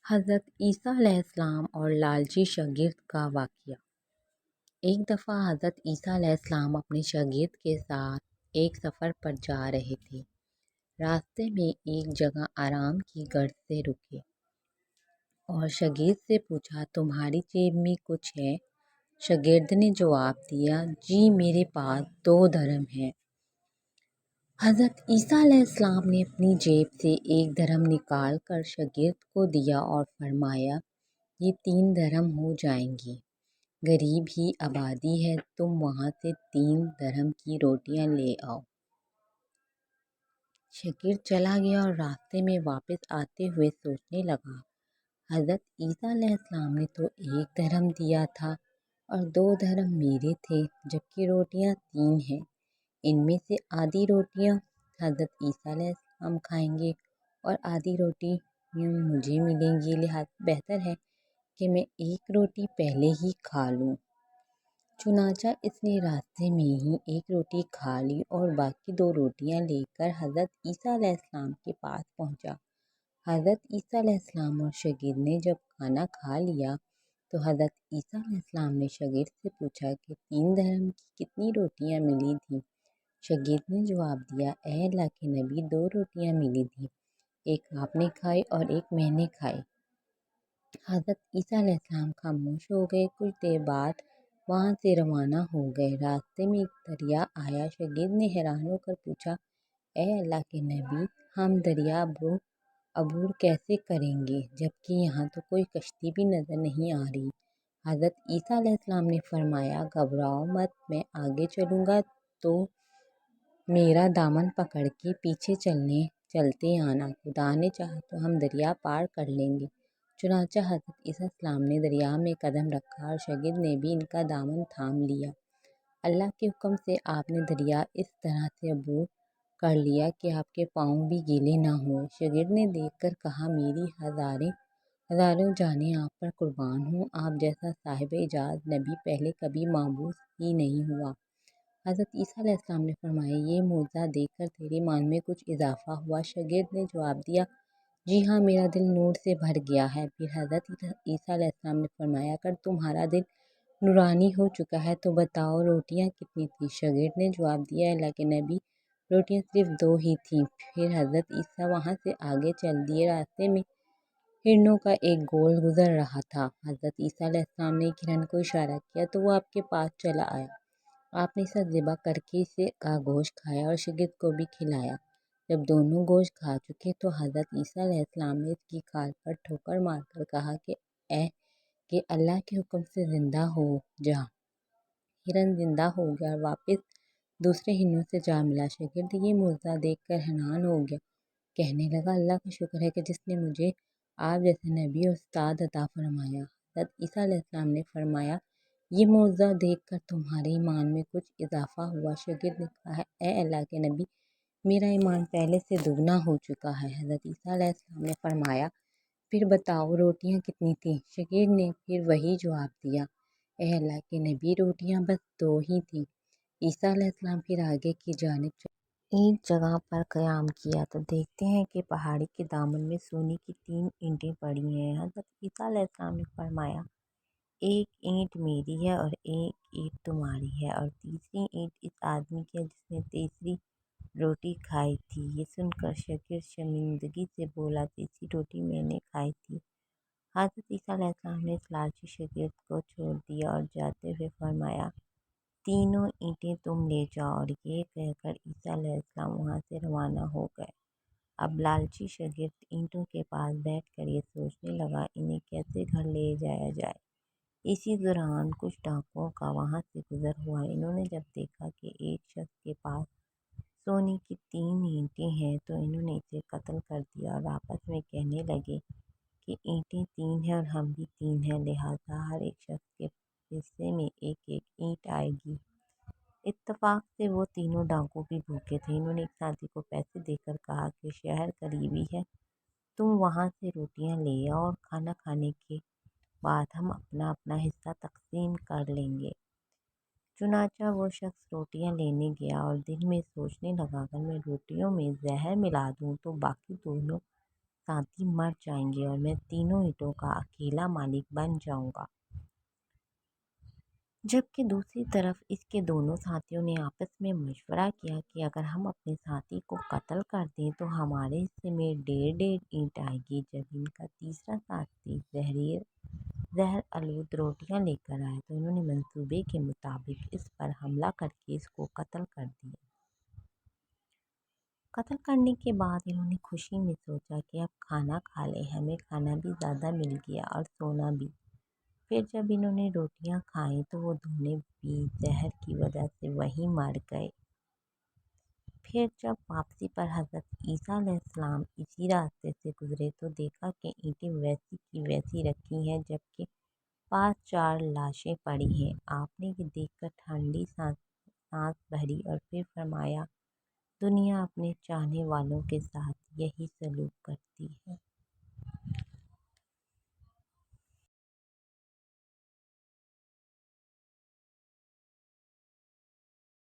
حضرت عیسیٰ علیہ السلام اور لالچی شاگرد کا واقعہ۔ ایک دفعہ حضرت عیسیٰ علیہ السلام اپنے شاگرد کے ساتھ ایک سفر پر جا رہے تھے۔ راستے میں ایک جگہ آرام کی غرض سے رکے اور شاگرد سے پوچھا، تمہاری جیب میں کچھ ہے؟ شاگرد نے جواب دیا، جی میرے پاس 2 درہم ہیں۔ حضرت عیسیٰ علیہ السلام نے اپنی جیب سے 1 درہم نکال کر شاگرد کو دیا اور فرمایا، یہ 3 درہم ہو جائیں گے۔ غریب ہی آبادی ہے، تم وہاں سے 3 درہم کی روٹیاں لے آؤ۔ شاگرد چلا گیا اور راستے میں واپس آتے ہوئے سوچنے لگا، حضرت عیسیٰ علیہ السلام نے تو 1 درہم دیا تھا اور 2 درہم میرے تھے، جبکہ روٹیاں 3 ہیں۔ ان میں سے آدھی روٹیاں حضرت عیسیٰ علیہ السلام کھائیں گے اور آدھی روٹی مجھے ملیں گی، لہٰذا بہتر ہے کہ میں 1 روٹی پہلے ہی کھا لوں۔ چنانچہ اس نے راستے میں ہی 1 روٹی کھا لی اور باقی 2 روٹیاں لے کر حضرت عیسیٰ علیہ السلام کے پاس پہنچا۔ حضرت عیسیٰ علیہ السلام اور شاگرد نے جب کھانا کھا لیا تو حضرت عیسیٰ علیہ السلام نے شاگرد سے پوچھا کہ 3 درہم کی کتنی روٹیاں ملی تھیں؟ شاگرد نے جواب دیا، اے اللہ کے نبی، 2 روٹیاں ملی تھیں، ایک آپ نے کھائی اور ایک میں نے کھائی۔ حضرت عیسیٰ علیہ السلام خاموش ہو گئے۔ کچھ دیر بعد وہاں سے روانہ ہو گئے۔ راستے میں ایک دریا آیا۔ شاگرد نے حیران ہو کر پوچھا، اے اللہ کے نبی، ہم دریا عبور کیسے کریں گے، جبکہ یہاں تو کوئی کشتی بھی نظر نہیں آ رہی؟ حضرت عیسیٰ علیہ السلام نے فرمایا، گھبراؤ مت، میں آگے چلوں گا تو میرا دامن پکڑ کے پیچھے چلتے آنا، خدا نے چاہا تو ہم دریا پار کر لیں گے۔ چنانچہ حضرت عیسیٰ علیہ السلام نے دریا میں قدم رکھا اور شاگرد نے بھی ان کا دامن تھام لیا۔ اللہ کے حکم سے آپ نے دریا اس طرح سے عبور کر لیا کہ آپ کے پاؤں بھی گیلے نہ ہوئے۔ شاگرد نے دیکھ کر کہا، میری ہزاروں جانیں آپ پر قربان ہوں، آپ جیسا صاحب اعجاز نبی پہلے کبھی مبعوث ہی نہیں ہوا۔ حضرت عیسیٰ علیہ السلام نے فرمایا، یہ معجزہ دیکھ کر تیرے ایمان میں کچھ اضافہ ہوا؟ شاگرد نے جواب دیا، جی ہاں، میرا دل نور سے بھر گیا ہے۔ پھر حضرت عیسیٰ علیہ السلام نے فرمایا، اگر تمہارا دل نورانی ہو چکا ہے تو بتاؤ روٹیاں کتنی تھیں؟ شاگرد نے جواب دیا، اللہ کے نبی، روٹیاں صرف 2 ہی تھیں۔ پھر حضرت عیسیٰ وہاں سے آگے چل دیے۔ راستے میں ہرنوں کا ایک گول گزر رہا تھا۔ حضرت عیسیٰ علیہ السلام نے ایک ہرن کو اشارہ کیا تو وہ آپ کے پاس چلا آیا۔ آپ نے اسے ذبح کر کے اس کا گوشت کھایا اور شاگرد کو بھی کھلایا۔ جب دونوں گوشت کھا چکے تو حضرت عیسیٰ علیہ السلام نے اس کی کھال پر ٹھوکر مار کر کہا کہ اللہ کے حکم سے زندہ ہو جا۔ ہرن زندہ ہو گیا اور واپس دوسرے ہرنوں سے جا ملا۔ شاگرد یہ معجزہ دیکھ کر حیران ہو گیا، کہنے لگا، اللہ کا شکر ہے کہ جس نے مجھے آپ جیسے نبی اور استاد عطا فرمایا۔ حضرت عیسیٰ علیہ السلام نے فرمایا، یہ معجزہ دیکھ کر تمہارے ایمان میں کچھ اضافہ ہوا؟ شاگرد نے کہا، اے اللہ کے نبی، میرا ایمان پہلے سے دگنا ہو چکا ہے۔ حضرت عیسیٰ علیہ السلام نے فرمایا، پھر بتاؤ روٹیاں کتنی تھیں؟ شاگرد نے پھر وہی جواب دیا، اے اللہ کے نبی، روٹیاں بس 2 ہی تھیں۔ عیسیٰ علیہ السلام پھر آگے کی جانب چلے۔ ایک جگہ پر قیام کیا تو دیکھتے ہیں کہ پہاڑی کے دامن میں سونے کی 3 اینٹیں پڑی ہیں۔ حضرت عیسیٰ علیہ السلام نے فرمایا، ایک اینٹ میری ہے اور ایک اینٹ تمہاری ہے اور تیسری اینٹ اس آدمی کی ہے جس نے تیسری روٹی کھائی تھی۔ یہ سن کر شاگرد شرمندگی سے بولا، تیسری روٹی میں نے کھائی تھی۔ حضرت عیسیٰ علیہ السلام نے اس لالچی شاگرد کو چھوڑ دیا اور جاتے ہوئے فرمایا، تینوں اینٹیں تم لے جاؤ، اور یہ کہہ کر عیسیٰ علیہ السلام وہاں سے روانہ ہو گئے۔ اب لالچی شاگرد اینٹوں کے پاس بیٹھ کر یہ سوچنے لگا، انہیں کیسے گھر لے جایا جائے۔ اسی دوران کچھ ڈاکوؤں کا وہاں سے گزر ہوا۔ انہوں نے جب دیکھا کہ ایک شخص کے پاس سونے کی 3 اینٹیں ہیں تو انہوں نے اسے قتل کر دیا اور آپس میں کہنے لگے کہ اینٹیں 3 ہیں اور ہم بھی 3 ہیں، لہٰذا ہر ایک شخص کے حصے میں ایک ایک اینٹ آئے گی۔ اتفاق سے وہ تینوں ڈاکو بھی بھوکے تھے۔ انہوں نے ایک ساتھی کو پیسے دے کر کہا کہ شہر قریبی ہے، تم وہاں سے روٹیاں لے آؤ اور کھانا کھانے کے بعد ہم اپنا اپنا حصہ تقسیم کر لیں گے۔ چنانچہ وہ شخص روٹیاں لینے گیا اور دل میں سوچنے لگا، اگر میں روٹیوں میں زہر ملا دوں تو باقی دونوں ساتھی مر جائیں گے اور میں تینوں اینٹوں کا اکیلا مالک بن جاؤں گا۔ جبکہ دوسری طرف اس کے دونوں ساتھیوں نے آپس میں مشورہ کیا کہ اگر ہم اپنے ساتھی کو قتل کر دیں تو ہمارے حصے میں 1.5 اینٹ آئے گی۔ جب ان کا تیسرا ساتھی زہر آلود روٹیاں لے کر آیا تو انہوں نے منصوبے کے مطابق اس پر حملہ کر کے اس کو قتل کر دیا۔ قتل کرنے کے بعد انہوں نے خوشی میں سوچا کہ اب کھانا کھا لیں، ہمیں کھانا بھی زیادہ مل گیا اور سونا بھی۔ پھر جب انہوں نے روٹیاں کھائیں تو وہ دونوں بھی زہر کی وجہ سے وہیں مر گئے۔ پھر جب واپسی پر حضرت عیسیٰ علیہ السلام اسی راستے سے گزرے تو دیکھا کہ اینٹیں ویسی کی ویسی رکھی ہیں جبکہ پاس 4 لاشیں پڑی ہیں۔ آپ نے یہ دیکھ کر ٹھنڈی سانس بھری اور پھر فرمایا، دنیا اپنے چاہنے والوں کے ساتھ یہی سلوک کرتی ہے۔